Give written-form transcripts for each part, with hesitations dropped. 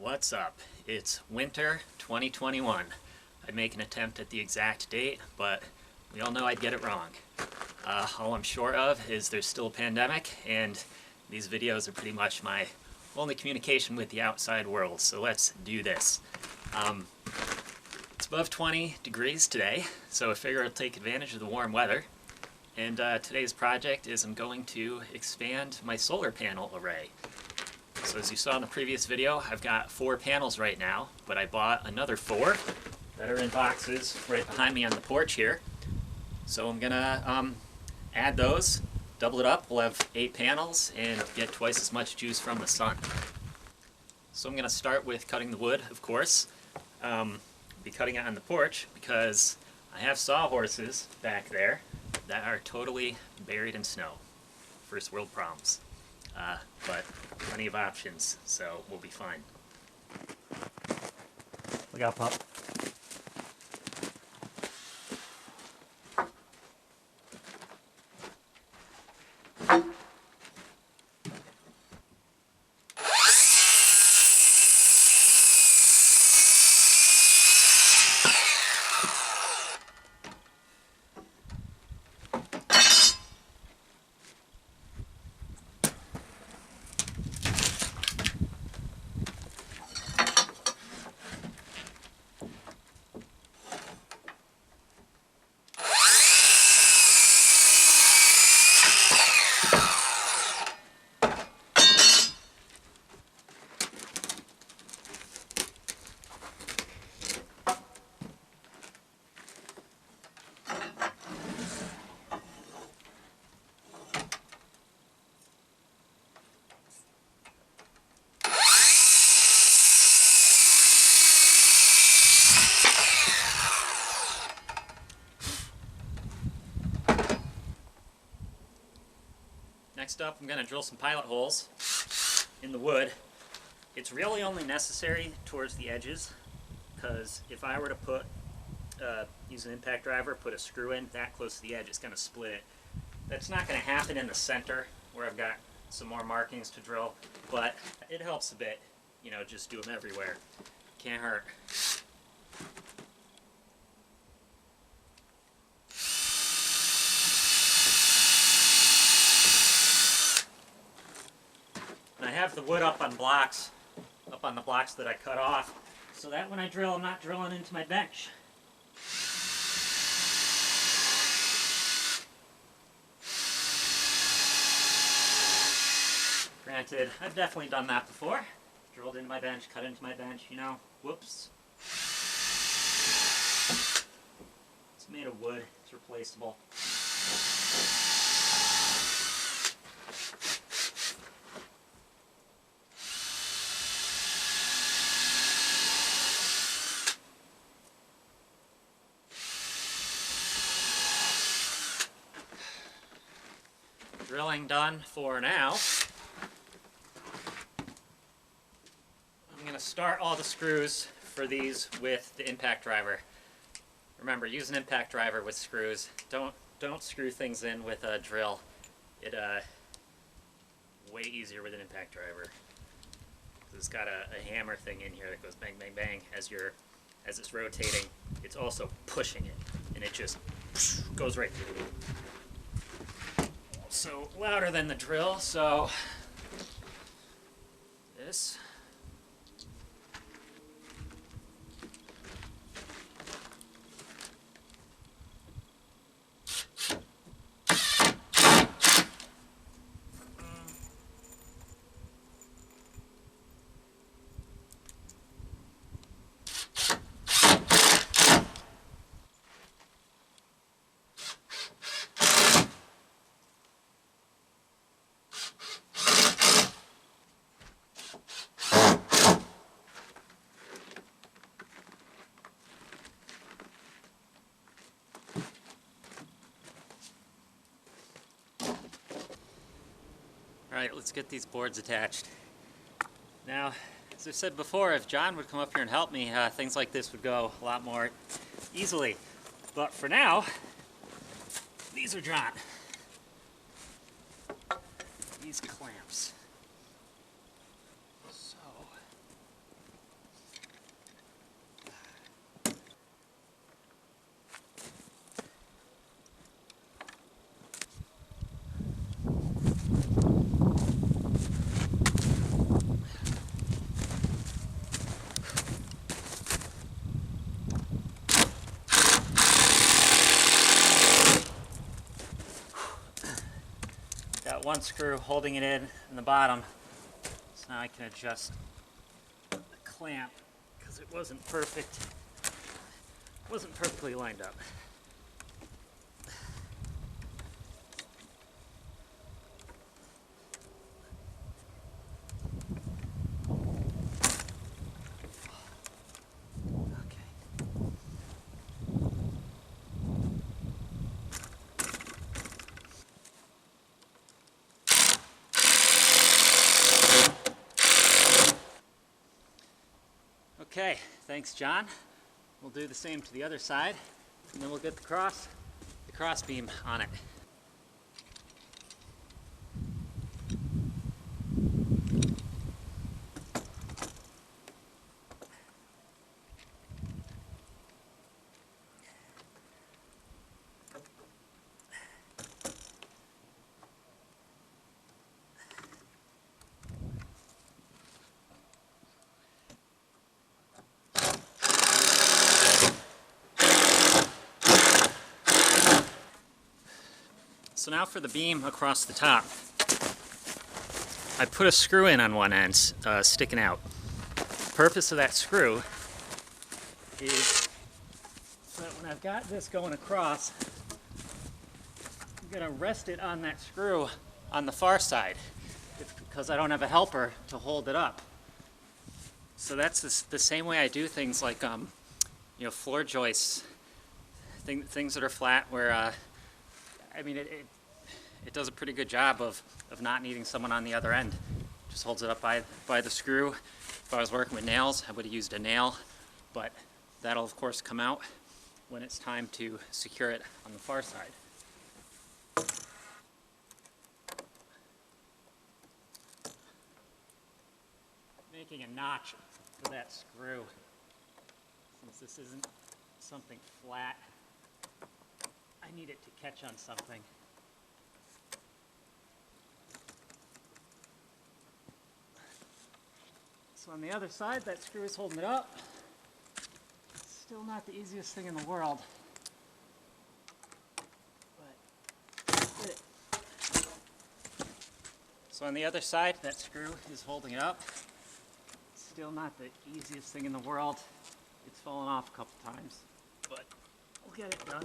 What's up? It's winter 2021. I'd make an attempt at the exact date, but we all know I'd get it wrong. All I'm sure of is there's still a pandemic, and these videos are pretty much my only communication with the outside world, so let's do this. It's above 20 degrees today, so I figure I'll take advantage of the warm weather. And today's project is I'm going to expand my solar panel array. So as you saw in the previous video, I've got 4 panels right now, but I bought another 4 that are in boxes right behind me on the porch here. So I'm gonna add those, double it up, we'll have 8 panels and get twice as much juice from the sun. So I'm gonna start with cutting the wood, of course. Be cutting it on the porch because I have sawhorses back there that are totally buried in snow. First world problems. But plenty of options, so we'll be fine. Look out, pup. Next up, I'm going to drill some pilot holes in the wood. It's really only necessary towards the edges, because if I were to use an impact driver, put a screw in that close to the edge, it's going to split it. That's not going to happen in the center, where I've got some more markings to drill, but it helps a bit. You know, just do them everywhere. Can't hurt. I have the wood up on blocks, up on the blocks that I cut off, so that when I drill, I'm not drilling into my bench. Granted, I've definitely done that before. Drilled into my bench, cut into my bench, you know, whoops. It's made of wood, it's replaceable. Drilling done for now. I'm going to start all the screws for these with the impact driver. Remember, use an impact driver with screws. Don't screw things in with a drill. It way easier with an impact driver. It's got a hammer thing in here that goes bang bang bang as it's rotating. It's also pushing it, and it just goes right through. So louder than the drill, so this. Alright, let's get these boards attached. Now, as I said before, if John would come up here and help me, things like this would go a lot more easily. But for now, these are drawn. These clamps. So, one screw holding it in the bottom. So now I can adjust the clamp because it wasn't perfectly lined up. Okay, thanks John. We'll do the same to the other side, and then we'll get the cross beam on it. So now for the beam across the top. I put a screw in on one end, sticking out. The purpose of that screw is so that when I've got this going across, I'm going to rest it on that screw on the far side because I don't have a helper to hold it up. So that's the same way I do things like floor joists, things that are flat where I mean it does a pretty good job of not needing someone on the other end. Just holds it up by the screw. If I was working with nails, I would have used a nail, but that'll of course come out when it's time to secure it on the far side. Making a notch for that screw, since this isn't something flat, I need it to catch on something. So on the other side, that screw is holding it up. Still not the easiest thing in the world, but did it. So on the other side, that screw is holding it up. Still not the easiest thing in the world. It's fallen off a couple times, but we'll get it done.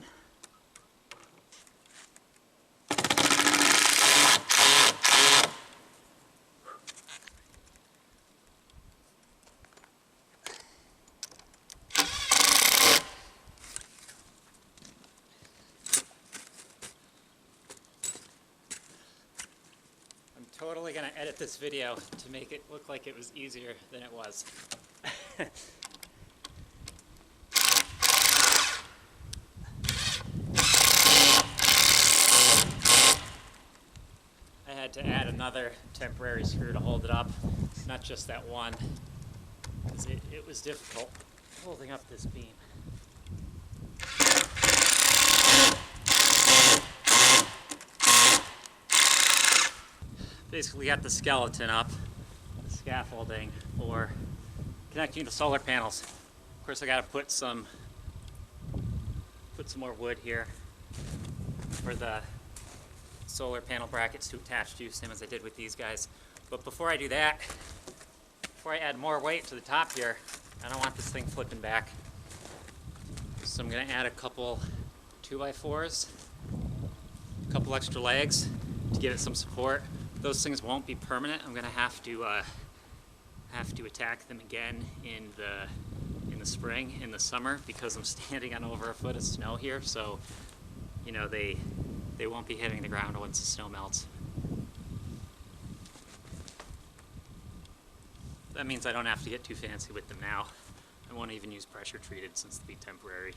I'm totally going to edit this video to make it look like it was easier than it was. I had to add another temporary screw to hold it up, not just that one, because it was difficult holding up this beam. Basically got the skeleton up, the scaffolding for connecting the solar panels. Of course I got to put some more wood here for the solar panel brackets to attach to, same as I did with these guys. But before I do that, before I add more weight to the top here, I don't want this thing flipping back. So I'm going to add a couple 2x4s, a couple extra legs to give it some support. Those things won't be permanent. I'm going to have to attack them again in the spring, in the summer, because I'm standing on over a foot of snow here. So, you know, they won't be hitting the ground once the snow melts. That means I don't have to get too fancy with them now. I won't even use pressure treated since they'll be temporary.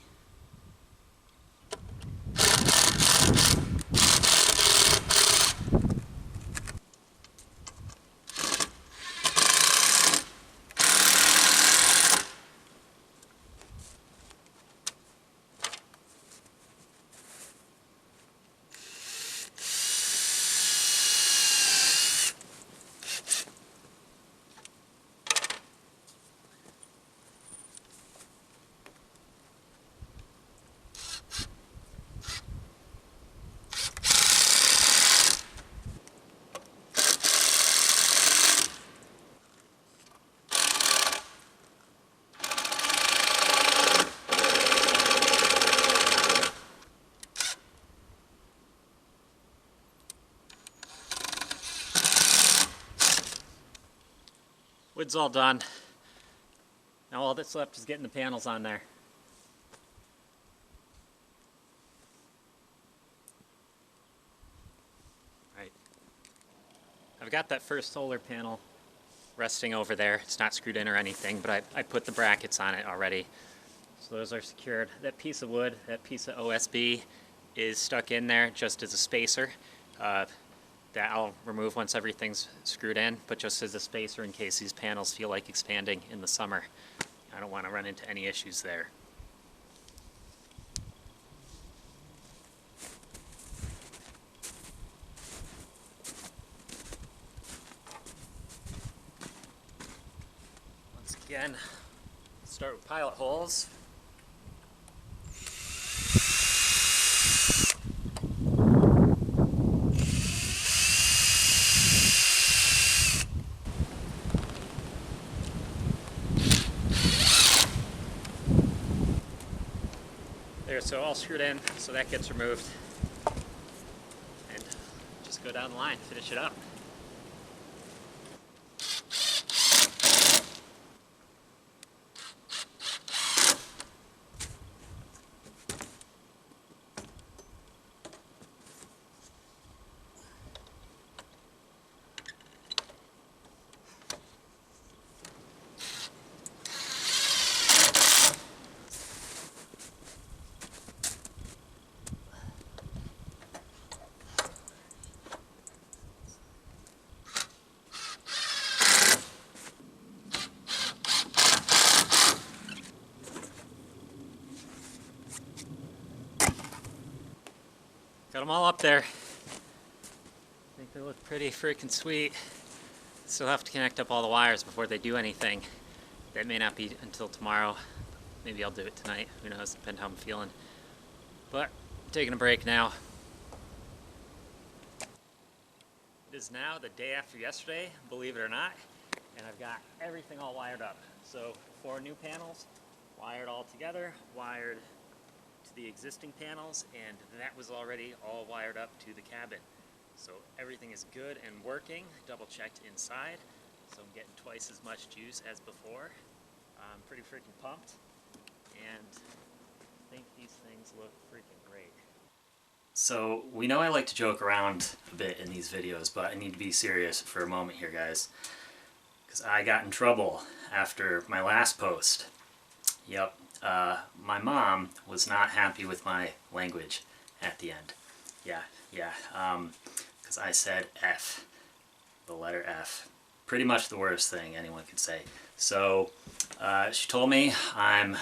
Wood's all done. Now all that's left is getting the panels on there. Right. I've got that first solar panel resting over there. It's not screwed in or anything, but I put the brackets on it already. So those are secured. That piece of wood, that piece of OSB is stuck in there just as a spacer. That I'll remove once everything's screwed in, but just as a spacer in case these panels feel like expanding in the summer. I don't want to run into any issues there. Once again, start with pilot holes. There, so all screwed in, so that gets removed. And just go down the line, finish it up. Got them all up there. I think they look pretty freaking sweet. Still have to connect up all the wires before they do anything. That may not be until tomorrow. Maybe I'll do it tonight. Who knows, depending how I'm feeling. But I'm taking a break now. It is now the day after yesterday, believe it or not, and I've got everything all wired up. So 4 new panels, wired all together, wired to the existing panels, and that was already all wired up to the cabin. So everything is good and working. Double checked inside, so I'm getting twice as much juice as before. I'm pretty freaking pumped, and I think these things look freaking great. So we know I like to joke around a bit in these videos, but I need to be serious for a moment here, guys, because I got in trouble after my last post. Yep. My mom was not happy with my language at the end. Yeah, because I said F, the letter F. Pretty much the worst thing anyone could say. So she told me I'm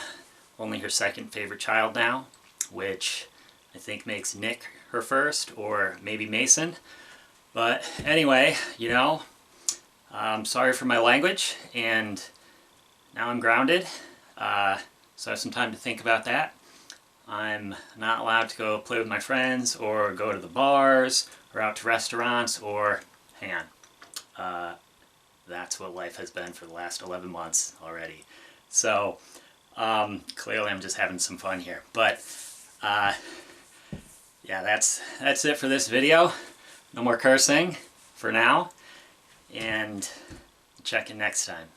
only her second favorite child now, which I think makes Nick her first, or maybe Mason. But anyway, you know, I'm sorry for my language, and now I'm grounded. So I have some time to think about that. I'm not allowed to go play with my friends, or go to the bars, or out to restaurants, or hang on. That's what life has been for the last 11 months already. So clearly I'm just having some fun here. But yeah, that's it for this video. No more cursing for now, and check in next time.